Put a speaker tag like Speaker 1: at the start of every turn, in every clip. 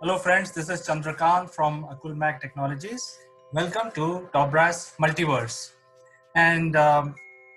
Speaker 1: Hello friends, this is Chandrakant from Akulmac Technologies. Welcome to Topbrass Multiverse. And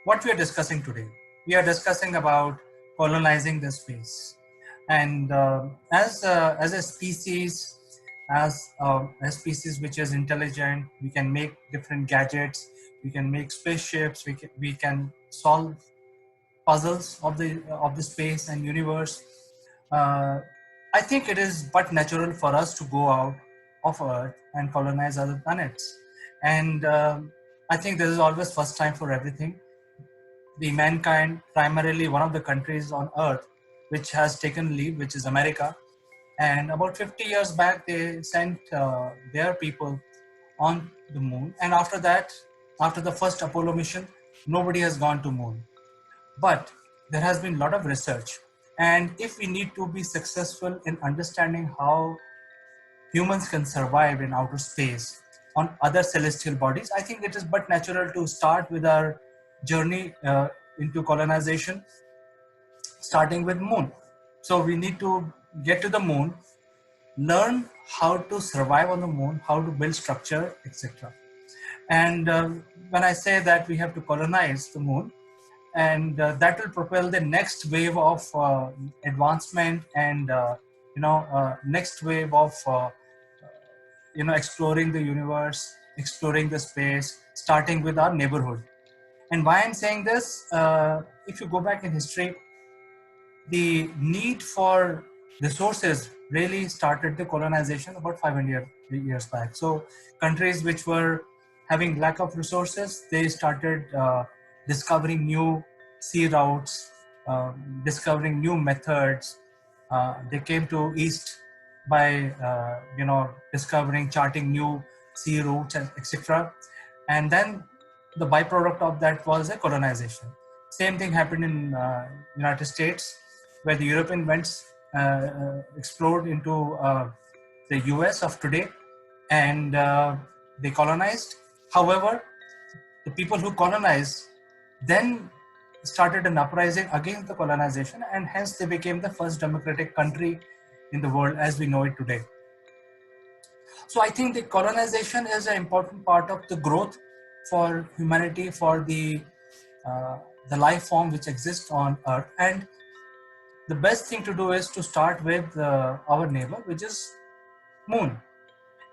Speaker 1: what we are discussing today, we are discussing about colonizing the space. And as a species, as a species which is intelligent, we can make different gadgets, we can make spaceships, we can solve puzzles of the space and universe. Uh, I think it is but natural for us to go out of Earth and colonize other planets. And I think there is always first time for everything. The mankind, primarily one of the countries on Earth, which has taken lead, which is America. And about 50 years back, they sent their people on the moon. And after that, after the first Apollo mission, nobody has gone to moon. But there has been a lot of research. And if we need to be successful in understanding how humans can survive in outer space on other celestial bodies, I think it is but natural to start with our journey into colonization, starting with moon. So we need to get to the moon, learn how to survive on the moon, how to build structure, etc. And when I say that we have to colonize the moon, and that will propel the next wave of advancement and next wave of exploring the universe, exploring the space, starting with our neighborhood. And why I'm saying this, if you go back in history, the need for resources really started the colonization about 500 years back. So countries which were having lack of resources, they started discovering new sea routes, discovering new methods. They came to east by discovering, charting new sea routes, and etc. And then the byproduct of that was a colonization. Same thing happened in United States, where the European went explored into the US of today, and they colonized. However, the people who colonized then started an uprising against the colonization, and hence they became the first democratic country in the world as we know it today. So I think the colonization is an important part of the growth for humanity, for uh, the life form which exists on Earth. And the best thing to do is to start with our neighbor, which is Moon.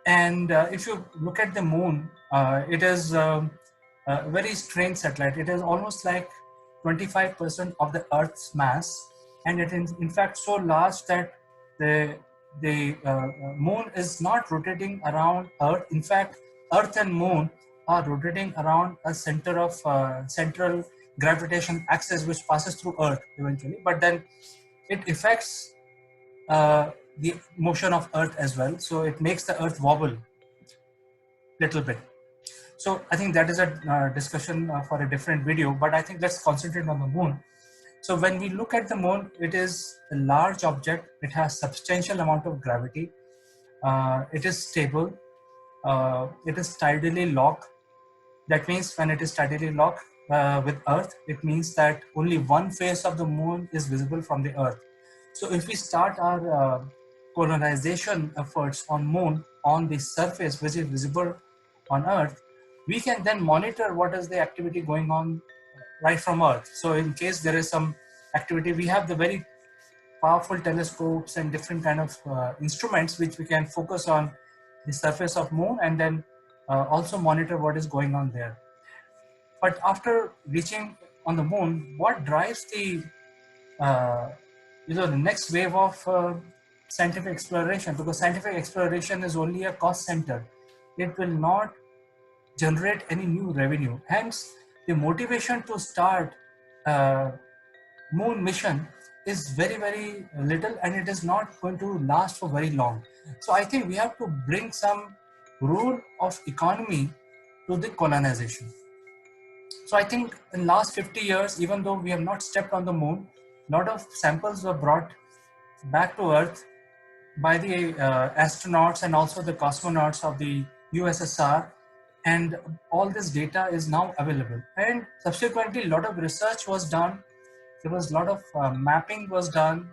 Speaker 1: And if you look at the Moon, it is a very strange satellite. It is almost like 25% of the Earth's mass, and it is in fact so large that the the Moon is not rotating around Earth. In fact, Earth and Moon are rotating around a center of central gravitation axis, which passes through Earth eventually. But then it affects the motion of Earth as well. So it makes the Earth wobble little bit. So I think that is a discussion for a different video, but I think let's concentrate on the moon. So when we look at the moon, it is a large object. It has substantial amount of gravity. It is stable. It is tidally locked. That means when it is tidally locked with Earth, it means that only one face of the moon is visible from the Earth. So if we start our colonization efforts on moon on the surface which is visible on Earth, we can then monitor what is the activity going on right from Earth. So in case there is some activity, we have the very powerful telescopes and different kind of instruments which we can focus on the surface of moon, and then also monitor what is going on there. But after reaching on the moon, what drives uh, the next wave of scientific exploration? Because scientific exploration is only a cost center. It will not generate any new revenue. Hence, the motivation to start uh, moon mission is very, very little, and it is not going to last for very long. So I think we have to bring some rule of economy to the colonization. So I think in last 50 years, even though we have not stepped on the moon, a lot of samples were brought back to Earth by the astronauts and also the cosmonauts of the USSR, and all this data is now available. And subsequently, a lot of research was done. There was a lot of mapping was done,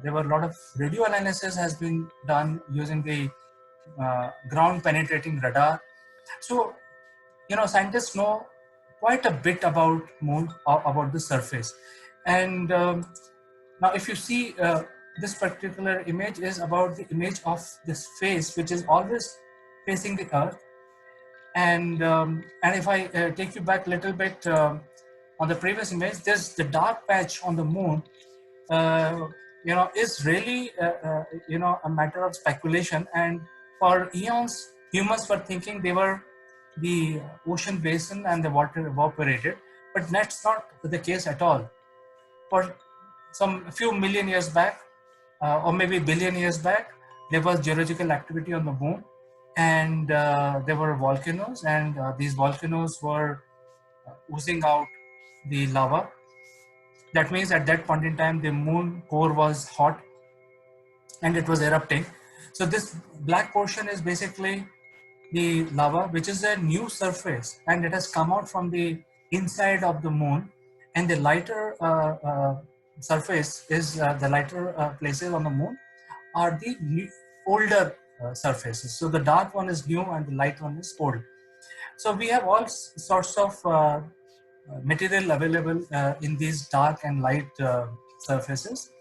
Speaker 1: There were a lot of radio analysis has been done using the ground penetrating radar. So, scientists know quite a bit about moon, about the surface. And now if you see, this particular image is about the image of this face, which is always facing the earth. And if I take you back a little bit, on the previous image, there's the dark patch on the moon, uh, is really, a matter of speculation. And for eons, humans were thinking they were the ocean basin and the water evaporated, but that's not the case at all. For some few million years back, or maybe billion years back, there was geological activity on the moon, and there were volcanoes, and these volcanoes were oozing out the lava. That means at that point in time, the moon core was hot and it was erupting. So this black portion is basically the lava, which is a new surface, and it has come out from the inside of the moon. And the lighter surface is the lighter places on the moon are the older surfaces. So the dark one is new and the light one is old. So we have all sorts of material available in these dark and light surfaces.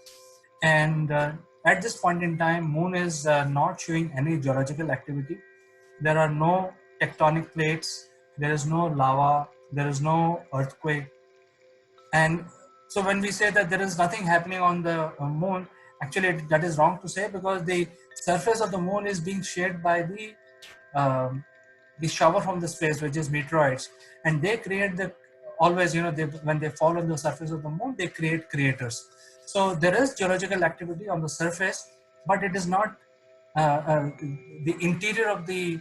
Speaker 1: And at this point in time, moon is not showing any geological activity. There are no tectonic plates, there is no lava, there is no earthquake. And so when we say that there is nothing happening on the moon, actually that is wrong to say, because the surface of the moon is being shaped by um, the shower from the space, which is meteoroids, and they create the always, when they fall on the surface of the moon, they create craters. So there is geological activity on the surface, but it is not the interior of the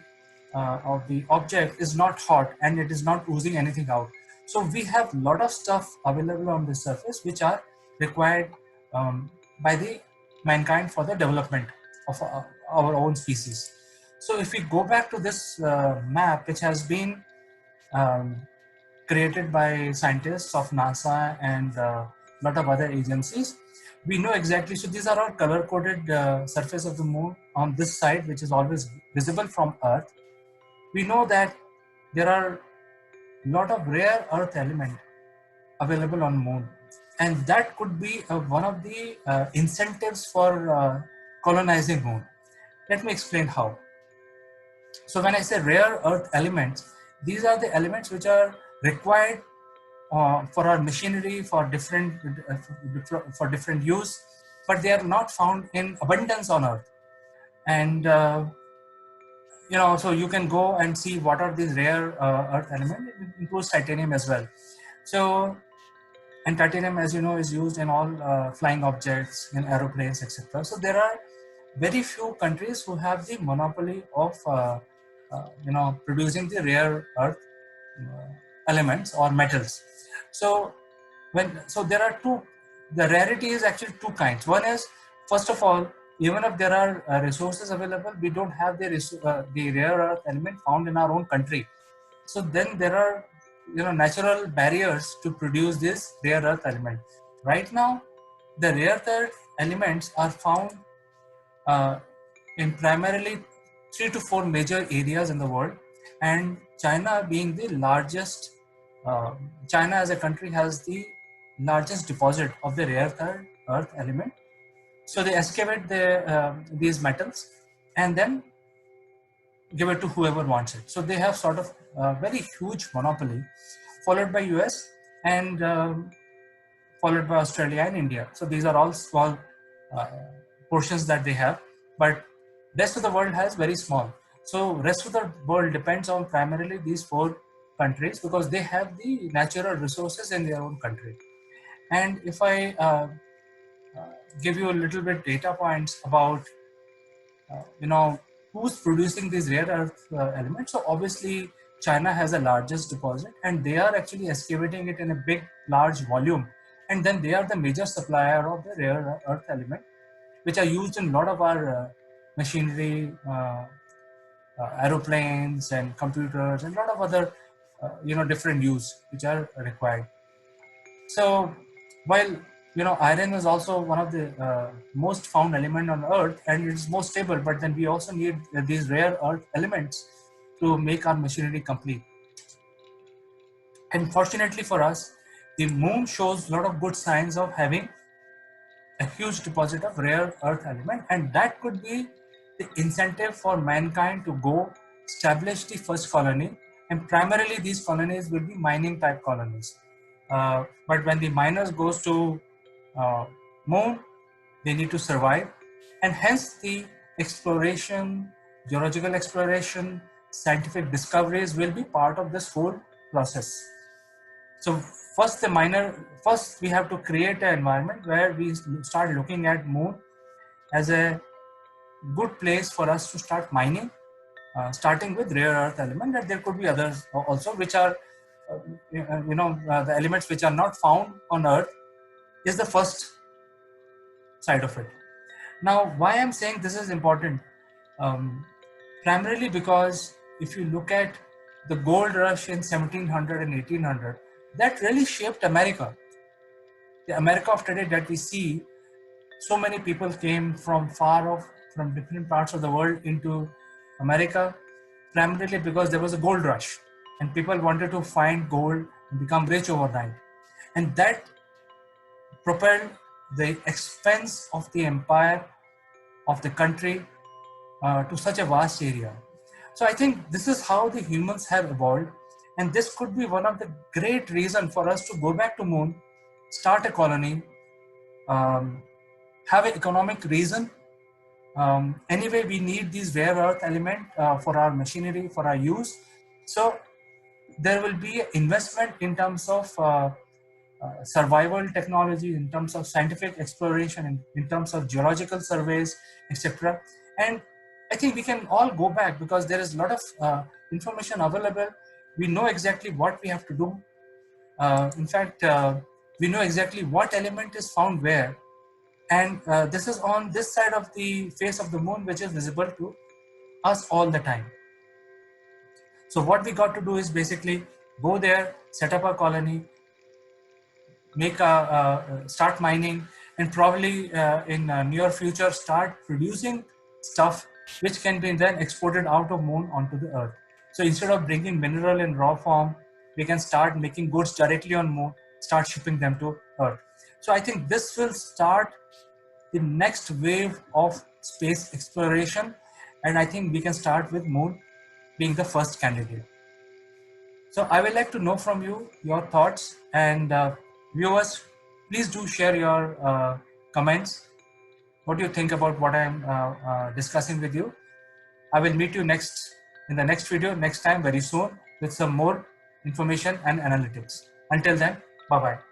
Speaker 1: object is not hot, and it is not oozing anything out. So we have a lot of stuff available on the surface which are required by the mankind for the development of our own species. So if we go back to this map, which has been um, created by scientists of NASA and a lot of other agencies, we know exactly. So these are all color-coded surface of the moon on this side, which is always visible from Earth. We know that there are a lot of rare Earth element available on moon, and that could be one of the incentives for colonizing moon. Let me explain how. So when I say rare earth elements, these are the elements which are required for our machinery, for different use, but they are not found in abundance on earth. And so you can go and see what are these rare earth elements. It includes titanium as well. So, and titanium, as you know, is used in all flying objects, in aeroplanes, etc. So there are very few countries who have the monopoly of producing the rare earth elements or metals. So there are two. The rarity is actually two kinds. One is, first of all, even if there are resources available, we don't have the rare earth element found in our own country. So then there are natural barriers to produce this rare earth element. Right now, the rare earth elements are found uh, in primarily 3 to 4 major areas in the world, and China being the largest. China as a country has the largest deposit of the rare earth element. So they excavate these metals and then give it to whoever wants it. So they have sort of a very huge monopoly, followed by US and followed by Australia and India. So these are all small uh, portions that they have, but rest of the world has very small. So rest of the world depends on primarily these 4 countries because they have the natural resources in their own country. And if I give you a little bit data points about who's producing these rare earth elements. So obviously China has the largest deposit, and they are actually excavating it in a big, large volume. And then they are the major supplier of the rare earth element, which are used in a lot of our machinery, aeroplanes and computers, and a lot of other, different use which are required. So while iron is also one of the most found element on earth, and it's most stable, but then we also need these rare earth elements to make our machinery complete. And fortunately for us, the moon shows a lot of good signs of having a huge deposit of rare earth element, and that could be the incentive for mankind to go establish the first colony. And primarily these colonies will be mining type colonies. But when the miners goes to uh, moon, they need to survive, and hence the exploration, geological exploration, scientific discoveries will be part of this whole process. So first we have to create an environment where we start looking at moon as a good place for us to start mining, starting with rare earth element. That there could be others also, which are the elements which are not found on earth is the first side of it. Now, why I'm saying this is important, um, primarily because if you look at the gold rush in 1700 and 1800, that really shaped America. The America of today that we see, so many people came from far off, from different parts of the world into America, primarily because there was a gold rush and people wanted to find gold and become rich overnight. And that propelled the expense of the empire of the country to such a vast area. So I think this is how the humans have evolved, and this could be one of the great reasons for us to go back to moon, start a colony, um, have an economic reason. Anyway, we need these rare earth element for our machinery, for our use. So there will be investment in terms of survival technology, in terms of scientific exploration, in terms of geological surveys, etc. And I think we can all go back because there is a lot of information available. We know exactly what we have to do. In fact, we know exactly what element is found where. And this is on this side of the face of the moon, which is visible to us all the time. So what we got to do is basically go there, set up a colony, start mining, and probably in near future start producing stuff which can be then exported out of moon onto the earth. So instead of bringing mineral in raw form, we can start making goods directly on moon, start shipping them to earth. So I think this will start the next wave of space exploration, and I think we can start with moon being the first candidate. So I would like to know from you your thoughts, and viewers, please do share your comments. What do you think about what I'm discussing with you? I will meet you in the next video next time very soon with some more information and analytics. Until then, bye bye.